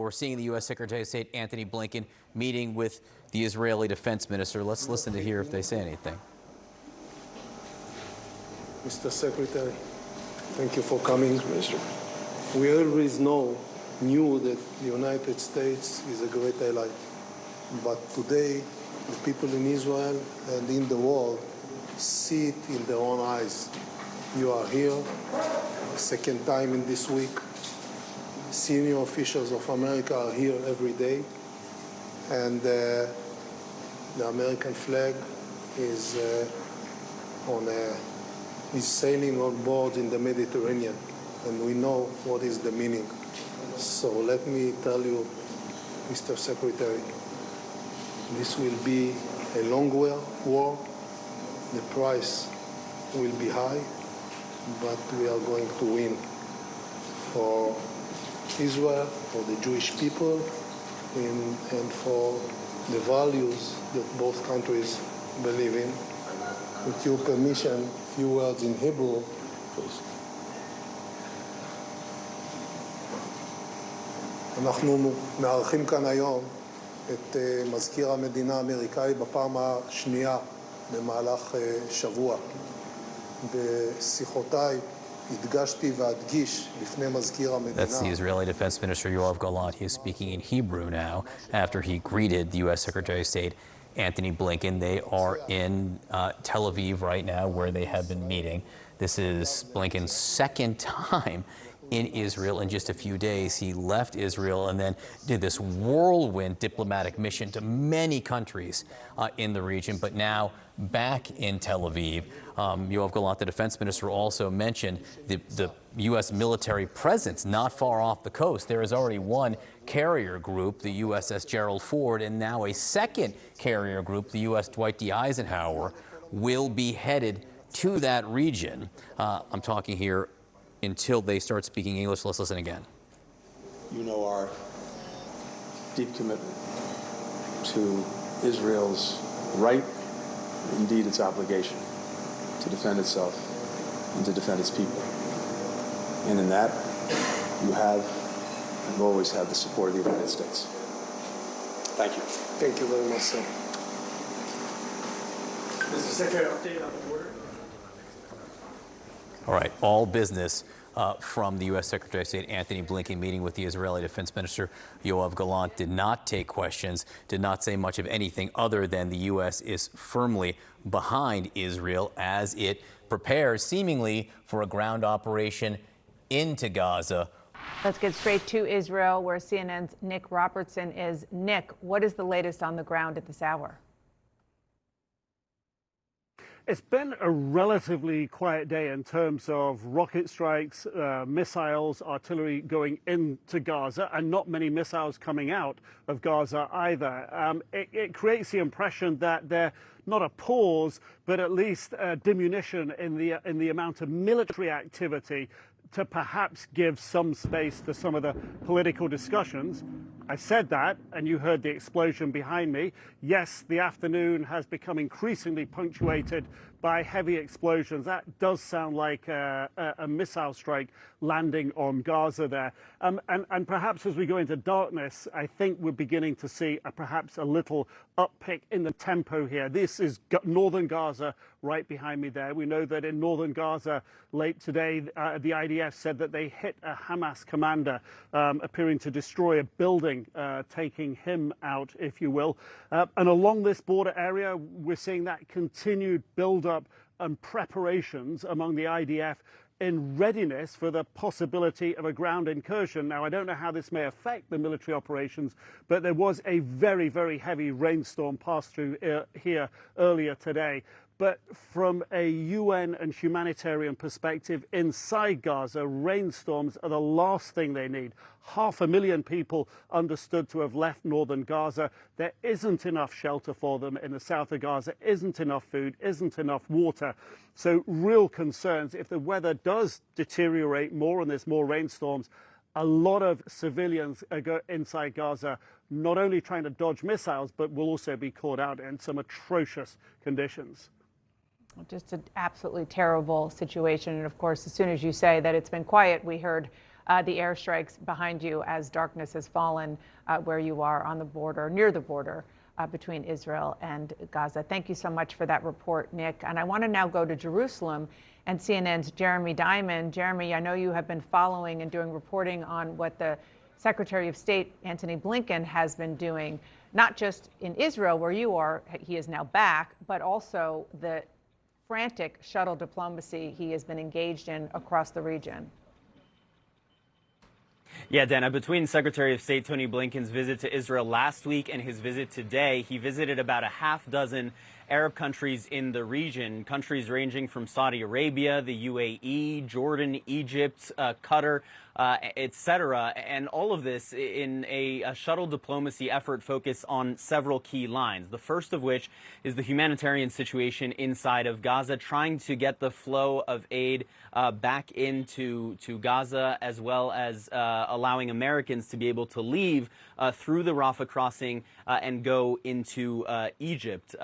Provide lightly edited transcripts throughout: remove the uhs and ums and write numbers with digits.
we're seeing the U.S. Secretary of State Antony Blinken meeting with the Israeli defense minister. Let's listen to hear if they say anything. Mr. Secretary, thank you for coming. Minister. We always knew that the United States is a great ally. But today, the people in Israel and in the world see it in their own eyes. You are here, second time in this week. Senior officials of America are here every day. And the American flag is sailing on board in the Mediterranean. And we know what is the meaning. So let me tell you, Mr. Secretary, this will be a long war. The price will be high, but we are going to win for Israel, for the Jewish people, and for the values that both countries believe in. With your permission, a few words in Hebrew, please. אנחנו מארחים כאן היום את מזכיר המדינה האמריקאי בפעם השנייה במהלך שבוע. בשיחותיי הדגשתי ואדגיש לפני מזכיר המדינה. That's the Israeli Defense Minister Yoav Gallant. He is speaking in Hebrew now after he greeted the U.S. Secretary of State Antony Blinken. They are in Tel Aviv right now where they have been meeting. This is Blinken's second time in Israel in just a few days. He left Israel and then did this whirlwind diplomatic mission to many countries in the region, but now back in Tel Aviv. Yoav Gallant, the defense minister, also mentioned the U.S. military presence not far off the coast. There is already one carrier group, the USS Gerald Ford, and now a second carrier group, the U.S. Dwight D. Eisenhower, will be headed to that region. I'm talking here until they start speaking English. Let's listen again. You know our deep commitment to Israel's right, indeed its obligation, to defend itself and to defend its people. And in that, you have and will always have the support of the United States. Thank you. Thank you very much, sir. Mr. Secretary, update on the border. All right, all business from the U.S. Secretary of State Antony Blinken meeting with the Israeli Defense Minister Yoav Gallant. Did not take questions, did not say much of anything other than the U.S. is firmly behind Israel as it prepares seemingly for a ground operation into Gaza. Let's get straight to Israel, where CNN's Nick Robertson is. Nick, what is the latest on the ground at this hour? It's been a relatively quiet day in terms of rocket strikes, missiles, artillery going into Gaza, and not many missiles coming out of Gaza either. It creates the impression that they're not a pause, but at least a diminution in the amount of military activity to perhaps give some space to some of the political discussions. I said that, and you heard the explosion behind me. Yes, the afternoon has become increasingly punctuated by heavy explosions. That does sound like a missile strike landing on Gaza there. And perhaps as we go into darkness, I think we're beginning to see perhaps a little uptick in the tempo here. This is northern Gaza right behind me there. We know that in northern Gaza late today, the IDF said that they hit a Hamas commander appearing to destroy a building, taking him out, if you will. And along this border area, we're seeing that continued build-up and preparations among the IDF in readiness for the possibility of a ground incursion. Now, I don't know how this may affect the military operations, but there was a very, very heavy rainstorm passed through here earlier today. But from a UN and humanitarian perspective, inside Gaza, rainstorms are the last thing they need. 500,000 people understood to have left northern Gaza. There isn't enough shelter for them in the south of Gaza, isn't enough food, isn't enough water. So real concerns. If the weather does deteriorate more and there's more rainstorms, a lot of civilians go inside Gaza, not only trying to dodge missiles, but will also be caught out in some atrocious conditions. Just an absolutely terrible situation. And of course, as soon as you say that it's been quiet, we heard the airstrikes behind you as darkness has fallen where you are on the border, near the border between Israel and Gaza. Thank you so much for that report, Nick. And I want to now go to Jerusalem and CNN's Jeremy Diamond. Jeremy, I know you have been following and doing reporting on what the Secretary of State, Antony Blinken, has been doing, not just in Israel, where you are, he is now back, but also the frantic shuttle diplomacy he has been engaged in across the region. Yeah, Dana, between Secretary of State Tony Blinken's visit to Israel last week and his visit today, he visited about a half dozen Arab countries in the region, countries ranging from Saudi Arabia, the UAE, Jordan, Egypt, Qatar, etc. And all of this in a shuttle diplomacy effort focused on several key lines. The first of which is the humanitarian situation inside of Gaza, trying to get the flow of aid back into Gaza, as well as allowing Americans to be able to leave through the Rafah crossing and go into Egypt.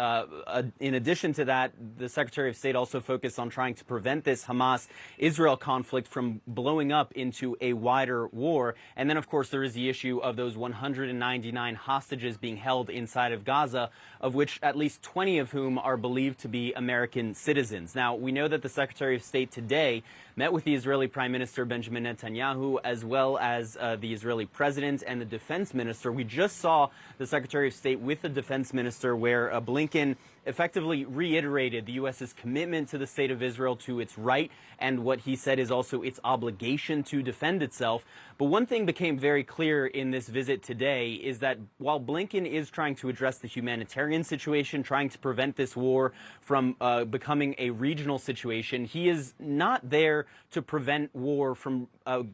In addition to that, the Secretary of State also focused on trying to prevent this Hamas-Israel conflict from blowing up into a wider war. And then, of course, there is the issue of those 199 hostages being held inside of Gaza, of which at least 20 of whom are believed to be American citizens. Now, we know that the Secretary of State today met with the Israeli Prime Minister Benjamin Netanyahu, as well as the Israeli President and the Defense Minister. We just saw the Secretary of State with the Defense Minister, where Blinken effectively reiterated the U.S.'s commitment to the state of Israel, to its right, and what he said is also its obligation to defend itself. But one thing became very clear in this visit today is that while Blinken is trying to address the humanitarian situation, trying to prevent this war from becoming a regional situation, he is not there to prevent war from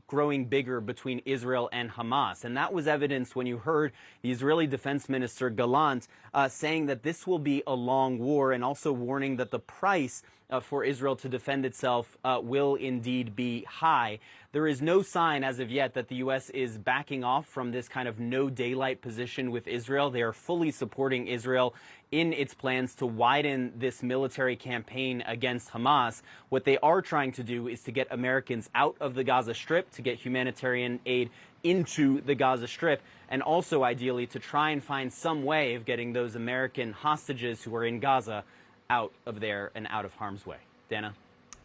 growing bigger between Israel and Hamas. And that was evidenced when you heard the Israeli Defense Minister Gallant saying that this will be a long war, and also warning that the price for Israel to defend itself will indeed be high. There is no sign as of yet that the U.S. is backing off from this kind of no daylight position with Israel. They are fully supporting Israel in its plans to widen this military campaign against Hamas. What they are trying to do is to get Americans out of the Gaza Strip, to get humanitarian aid into the Gaza Strip, and also ideally to try and find some way of getting those American hostages who are in Gaza out of there and out of harm's way. Dana?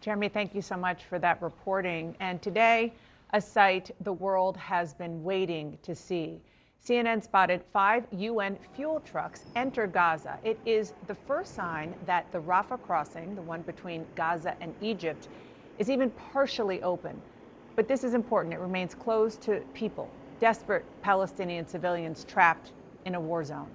Jeremy, thank you so much for that reporting. And today, a sight the world has been waiting to see. CNN spotted 5 UN fuel trucks enter Gaza. It is the first sign that the Rafah crossing, the one between Gaza and Egypt, is even partially open. But this is important. It remains closed to people, desperate Palestinian civilians trapped in a war zone.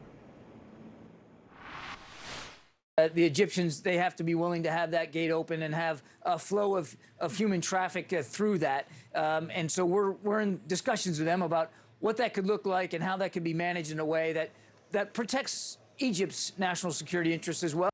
The Egyptians, they have to be willing to have that gate open and have a flow of human traffic through that. And so we're in discussions with them about what that could look like and how that could be managed in a way that protects Egypt's national security interests as well.